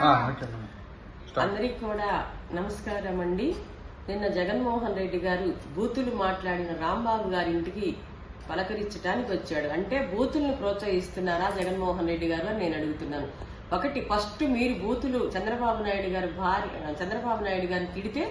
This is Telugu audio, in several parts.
అందరికి కూడా నమస్కారం అండి. నిన్న జగన్మోహన్ రెడ్డి గారు బూతులు మాట్లాడిన రాంబాబు గారి ఇంటికి పలకరించడానికి వచ్చాడు. అంటే బూతులను ప్రోత్సహిస్తున్నారా జగన్మోహన్ రెడ్డి గారు అని నేను అడుగుతున్నాను. ఒకటి, ఫస్ట్ మీరు బూతులు చంద్రబాబు నాయుడు గారిని తిడితే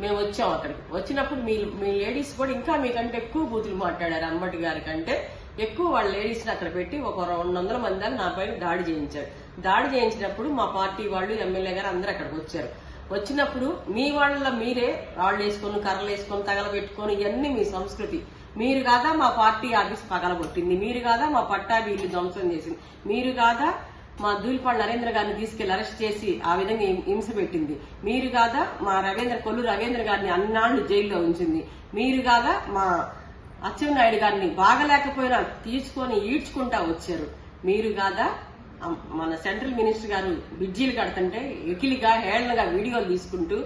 మేము వచ్చాం. అక్కడికి వచ్చినప్పుడు మీ లేడీస్ కూడా ఇంకా మీకంటే ఎక్కువ బూతులు మాట్లాడారు. అంబటి గారి కంటే ఎక్కువ వాళ్ళ లేడీస్ ని అక్కడ పెట్టి ఒక 200 మంది నా పైన దాడి చేయించారు. దాడి చేయించినప్పుడు మా పార్టీ వాళ్ళు, ఎమ్మెల్యే గారు అందరూ అక్కడికి వచ్చారు. వచ్చినప్పుడు మీ వాళ్ళ మీరే రాళ్ళు వేసుకొని, కర్రలు వేసుకొని, తగలబెట్టుకొని, ఇవన్నీ మీ సంస్కృతి. మీరు కాదా మా పార్టీ ఆఫీస్ పగలగొట్టింది, మీరు కాదా మా పట్టాభి ఇల్లు ధ్వంసం చేసింది, మీరు కాదా మా దూలిపాడు నరేంద్ర గారిని తీసుకెళ్లి అరెస్ట్ చేసి ఆ విధంగా హింస పెట్టింది, మీరు కాదా మా కొల్లు రవీంద్ర గారిని అన్నాళ్లు జైల్లో ఉంచింది, మీరు కాదా మా అచ్చెన్నాయుడు గారిని బాగలేకపోయినా తీసుకొని ఈడ్చుకుంటా వచ్చారు, మీరు కాదా మన సెంట్రల్ మినిస్టర్ గారు బ్రిడ్జీలు కడుతుంటే ఎకిలిగా హేళనగా వీడియోలు తీసుకుంటూ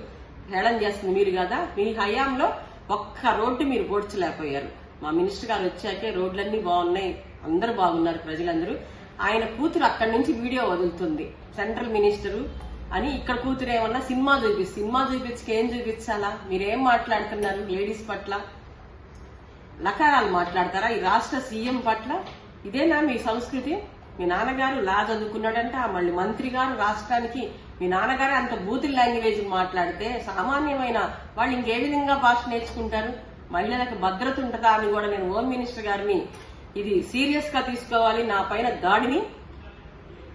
హేళన చేస్తుంది, మీరు కాదా. మీ హయాంలో ఒక్క రోడ్డు మీరు పోడ్చలేకపోయారు. మా మినిస్టర్ గారు వచ్చాకే రోడ్లన్నీ బాగున్నాయి, అందరూ బాగున్నారు ప్రజలందరూ. ఆయన కూతురు అక్కడి నుంచి వీడియో వదులుతుంది, సెంట్రల్ మినిస్టరు అని. ఇక్కడ కూతురు ఏమన్నా సినిమా చూపించి ఏం చూపించాలా? మీరేం మాట్లాడుతున్నారు లేడీస్ పట్ల? లకారాలు మాట్లాడతారా ఈ రాష్ట్ర సీఎం పట్ల? ఇదేనా మీ సంస్కృతి? మీ నాన్నగారు లా చదువుకున్నాడంట, మళ్ళీ మంత్రి గారు రాష్ట్రానికి. మీ నాన్నగారే అంత బూతుల్ లాంగ్వేజ్ మాట్లాడితే సామాన్యమైన వాళ్ళు ఇంకే విధంగా భాష నేర్చుకుంటారు? మహిళలకు భద్రత ఉంటుందా అని కూడా నేను హోమ్ మినిస్టర్ గారిని ఇది సీరియస్ గా తీసుకోవాలి, నా పైన దాడిని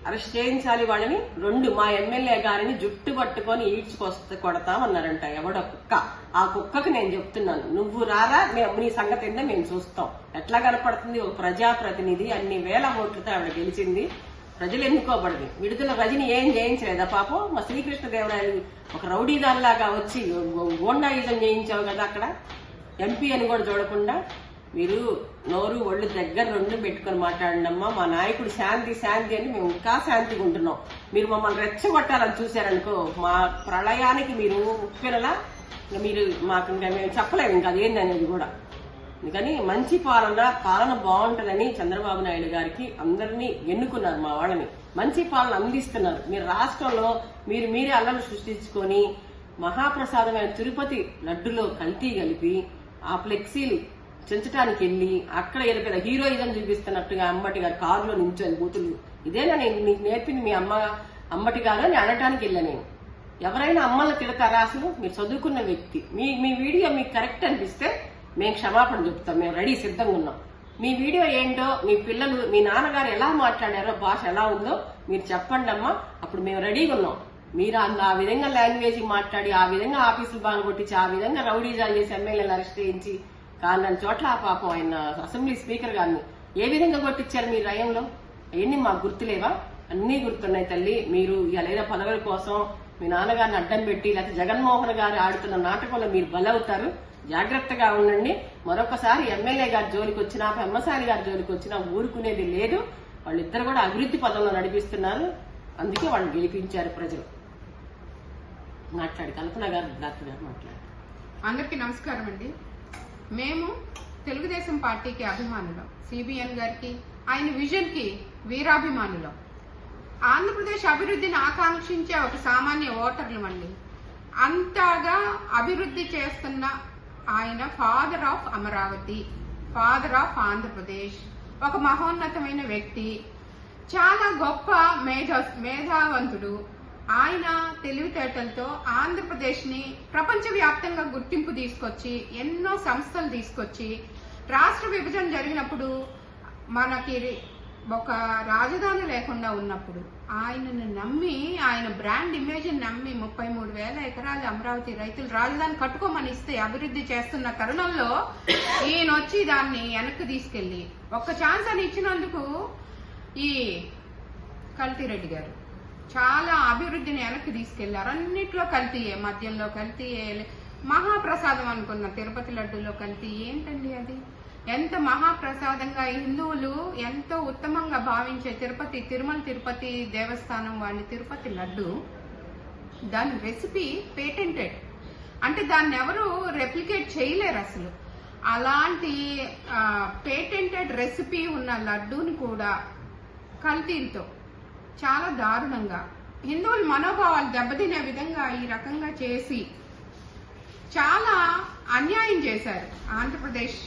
అరెస్ట్ చేయించాలి వాళ్ళని. 2 మా ఎమ్మెల్యే గారిని జుట్టు పట్టుకొని ఈడ్చుకొస్తే కొడతామన్నారంట. ఎవడో కుక్క, ఆ కుక్కకు నేను చెప్తున్నాను, నువ్వు రారా, నీ సంగతి ఏందో మేము చూస్తాం. ఎట్లా కనపడుతుంది? ఒక ప్రజాప్రతినిధి, అన్ని వేల ఓట్లతో ఆవిడ గెలిచింది, ప్రజలు ఎన్నుకోబడింది. విడుదల రజని ఏం చేయించలేదా పాపం? మా శ్రీకృష్ణదేవరాయలు ఒక రౌడీదారులాగా వచ్చి గోండాయుధం చేయించావు కదా అక్కడ, ఎంపీ అని కూడా చూడకుండా. మీరు నోరు ఒళ్ళు దగ్గర 2 పెట్టుకుని మాట్లాడినమ్మా. మా నాయకుడు శాంతి అని మేము ఇంకా శాంతిగా ఉంటున్నాం. మీరు మమ్మల్ని రెచ్చగొట్టాలని చూశారనుకో, మా ప్రళయానికి మీరు ఉప్పెనలా మీరు మాకు ఇంకా మేము చెప్పలేము ఇంకా అదేంది అనేది కూడా. అందుకని మంచి పాలన బాగుంటుందని చంద్రబాబు నాయుడు గారికి అందరినీ ఎన్నుకున్నారు, మా వాళ్ళని మంచి పాలన అందిస్తున్నారు. మీరు రాష్ట్రంలో మీరే అల్లలు సృష్టించుకొని మహాప్రసాదమైన తిరుపతి లడ్డులో కల్తీ కలిపి ఆ ఫ్లెక్సీలు చెంచడానికి వెళ్ళి అక్కడ ఏదో హీరోయిజం చూపిస్తున్నట్టుగా అంబటి గారు కారులో నించొని బూతులు. ఇదేనా నేను నీకు నేర్పింది మీ అంబటి గారు అని అనటానికి వెళ్ళా నేను. ఎవరైనా అమ్మల్ని తిడతారా అసలు? మీరు చదువుకున్న వ్యక్తి. మీ వీడియో మీకు కరెక్ట్ అనిపిస్తే మేము క్షమాపణ చెప్తాం, మేము రెడీ సిద్ధంగా ఉన్నాం. మీ వీడియో ఏంటో, మీ పిల్లలు మీ నాన్నగారు ఎలా మాట్లాడారో, భాష ఎలా ఉందో మీరు చెప్పండి అమ్మా, అప్పుడు మేము రెడీగా ఉన్నాం. మీరు ఆ విధంగా లాంగ్వేజ్ మాట్లాడి, ఆ విధంగా ఆఫీసులు బాగా కొట్టించి, ఆ విధంగా రౌడీజాలు చేసి ఎమ్మెల్యేలు అరెస్ట్ చేయించి, కాదని చోట్ల ఆ పాపం ఆయన అసెంబ్లీ స్పీకర్ గారిని ఏ విధంగా కొట్టించారు మీ రయంలో? అవన్నీ మాకు గుర్తులేవా? అన్నీ గుర్తున్నాయి తల్లి. మీరు ఇలా పదవుల కోసం మీ నాన్నగారిని అడ్డం పెట్టి, లేకపోతే జగన్మోహన్ గారు ఆడుతున్న నాటకంలో మీరు బలవుతారు. జాగ్రత్తగా ఉండండి. మరొకసారి ఎమ్మెల్యే గారి జోలికి వచ్చినా, పెమ్మసాని గారి జోలికి వచ్చినా ఊరుకునేది లేదు. వాళ్ళిద్దరు కూడా అభివృద్ధి పదంలో నడిపిస్తున్నారు, అందుకే వాళ్ళు గెలిపించారు ప్రజలు. కల్పన గారు, డాక్టర్ గారు మాట్లాడారు. అందరికీ నమస్కారం అండి. మేము తెలుగుదేశం పార్టీకి అభిమానులం, సిబిఎన్ గారికి, ఆయన విజన్ కి వీరాభిమానులం. ఆంధ్రప్రదేశ్ అభివృద్ధిని ఆకాంక్షించే ఒక సామాన్య ఓటర్లు అండి. అంతగా అభివృద్ధి చేస్తున్న ఆయన father of Amaravati, father of Andhra Pradesh, ఒక మహోన్నతమైన వ్యక్తి, చాలా గొప్ప మేధావంతుడు. ఆయన తెలివితేటలతో ఆంధ్రప్రదేశ్ ని ప్రపంచవ్యాప్తంగా గుర్తింపు తీసుకొచ్చి, ఎన్నో సంస్థలు తీసుకొచ్చి, రాష్ట్ర విభజన జరిగినప్పుడు మనకి ఒక రాజధాని లేకుండా ఉన్నప్పుడు ఆయనను నమ్మి, ఆయన బ్రాండ్ ఇమేజ్ నమ్మి 33,000 ఎకరాలు అమరావతి రైతులు రాజధాని కట్టుకోమని ఇస్తే అభివృద్ధి చేస్తున్న తరుణంలో ఈయన వచ్చి దాన్ని వెనక్కి తీసుకెళ్లి ఒక్క ఛాన్స్ అని ఇచ్చినందుకు ఈ కల్తీరెడ్డి గారు చాలా అభివృద్ధిని వెనక్కి తీసుకెళ్లారు. అన్నిట్లో కల్తీయే, మద్యంలో కల్తీయే, మహాప్రసాదం అనుకున్న తిరుపతి లడ్డూలో కల్తీ. ఏంటండి అది? ఎంత మహాప్రసాదంగా హిందువులు ఎంతో ఉత్తమంగా భావించే తిరుమల తిరుపతి దేవస్థానం వాళ్ళ తిరుపతి లడ్డు, దాని రెసిపీ పేటెంటెడ్, అంటే దాన్ని ఎవరు రెప్లికేట్ చేయలేరు అసలు. అలాంటి పేటెంటెడ్ రెసిపీ ఉన్న లడ్డూని కూడా కల్తీలతో చాలా దారుణంగా హిందువుల మనోభావాలు దెబ్బతినే విధంగా ఈ రకంగా చేసి చాలా అన్యాయం చేశారు ఆంధ్రప్రదేశ్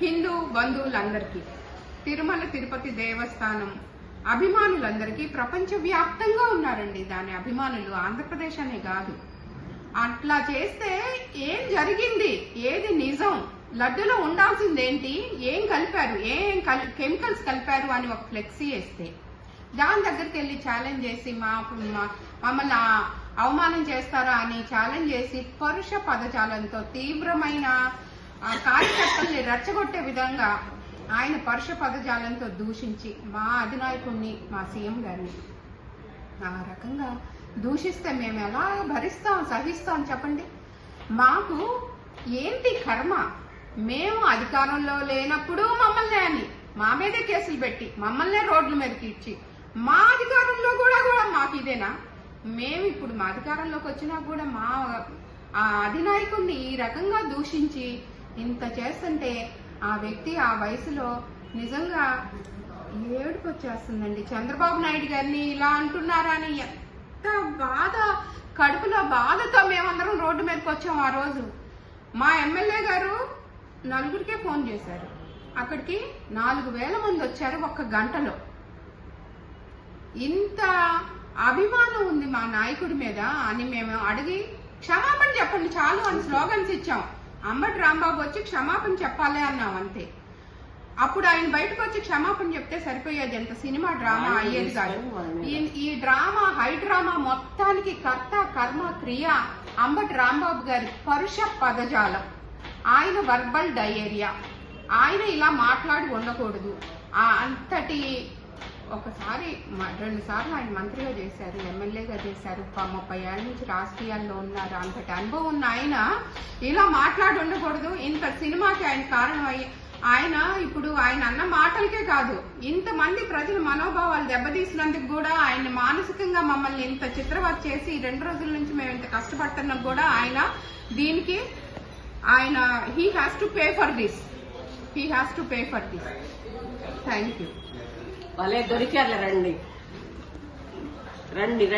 హిందూ బంధువులందరికీ. తిరుమల తిరుపతి దేవస్థానం అభిమానులందరికీ ప్రపంచవ్యాప్తంగా ఉన్నారండి దాని అభిమానులు, ఆంధ్రప్రదేశ్ అనే కాదు. అట్లా చేస్తే ఏం జరిగింది, ఏది నిజం, లడ్డులో ఉండాల్సిందేంటి, ఏం కలిపారు, ఏం కెమికల్స్ కలిపారు అని ఒక ఫ్లెక్సీ వేస్తే దాని దగ్గరికి వెళ్ళి ఛాలెంజ్ చేసి మమ్మల్ని అవమానం చేస్తారా అని ఛాలెంజ్ చేసి పరుష పదజాలంతో తీవ్రమైన కార్యకర్తల్ని రెచ్చగొట్టే విధంగా ఆయన పరుష పదజాలంతో దూషించి మా అధినాయకుడిని, మా సీఎం గారిని ఆ రకంగా దూషిస్తే మేము ఎలా భరిస్తాం, సహిస్తాం చెప్పండి. మాకు ఏంటి కర్మ, మేము అధికారంలో లేనప్పుడు మమ్మల్ని అని మా మీదే కేసులు పెట్టి మమ్మల్నే రోడ్ల మీదకి ఇచ్చి మా అధికారంలో కూడా మాకు ఇదేనా? మేము ఇప్పుడు మా అధికారంలోకి వచ్చినా కూడా మా అధినాయకుడిని ఈ రకంగా దూషించి ఇంత చేస్తుంటే ఆ వ్యక్తి ఆ వయసులో నిజంగా ఏడుపు వచ్చేస్తుందండి. చంద్రబాబు నాయుడు గారిని ఇలా అంటున్నారా అని ఎంత బాధ, కడుపులో బాధతో మేమందరం రోడ్డు మీదకి వచ్చాం. ఆ రోజు మా ఎమ్మెల్యే గారు 4కే ఫోన్ చేశారు, అక్కడికి 4000 మంది వచ్చారు ఒక్క గంటలో. ఇంత అభిమానం ఉంది మా నాయకుడి మీద అని మేము అడిగి క్షమాపణ చెప్పండి చాలు అని స్లోగన్స్ ఇచ్చాం. అంబటి రాంబాబు వచ్చి క్షమాపణ చెప్పాలి అన్నాం అంతే. అప్పుడు ఆయన బయటకు వచ్చి క్షమాపణ చెప్తే సరిపోయేది, ఎంత సినిమా డ్రామా అయ్యేది కాదు. ఈ డ్రామా, హై డ్రామా మొత్తానికి కర్త కర్మ క్రియ అంబటి రాంబాబు గారి పరుష పదజాలం, ఆయన వర్బల్ డయేరియా, ఆయన ఇలా మాట్లాడి ఉండకూడదు. అంతటి ఒకసారి 2 సార్లు ఆయన మంత్రిగా చేశారు, ఎమ్మెల్యేగా చేశారు, 30 ఏళ్ల నుంచి రాజకీయాల్లో ఉన్నారు. అంతటి అనుభవం ఉన్న ఆయన ఇలా మాట్లాడి ఉండకూడదు. ఇంత సినిమాకి ఆయన కారణం అయ్యి ఆయన ఇప్పుడు ఆయన అన్న మాటలకే కాదు, ఇంతమంది ప్రజల మనోభావాలు దెబ్బతీసినందుకు కూడా ఆయన మానసికంగా మమ్మల్ని ఇంత చిత్రవత చేసి 2 రోజుల నుంచి మేము ఇంత కష్టపడుతున్నందుకు కూడా ఆయన దీనికి ఆయన he has to pay for this, thank you. వాళ్ళే దొరికారు. రండి రండి రండి.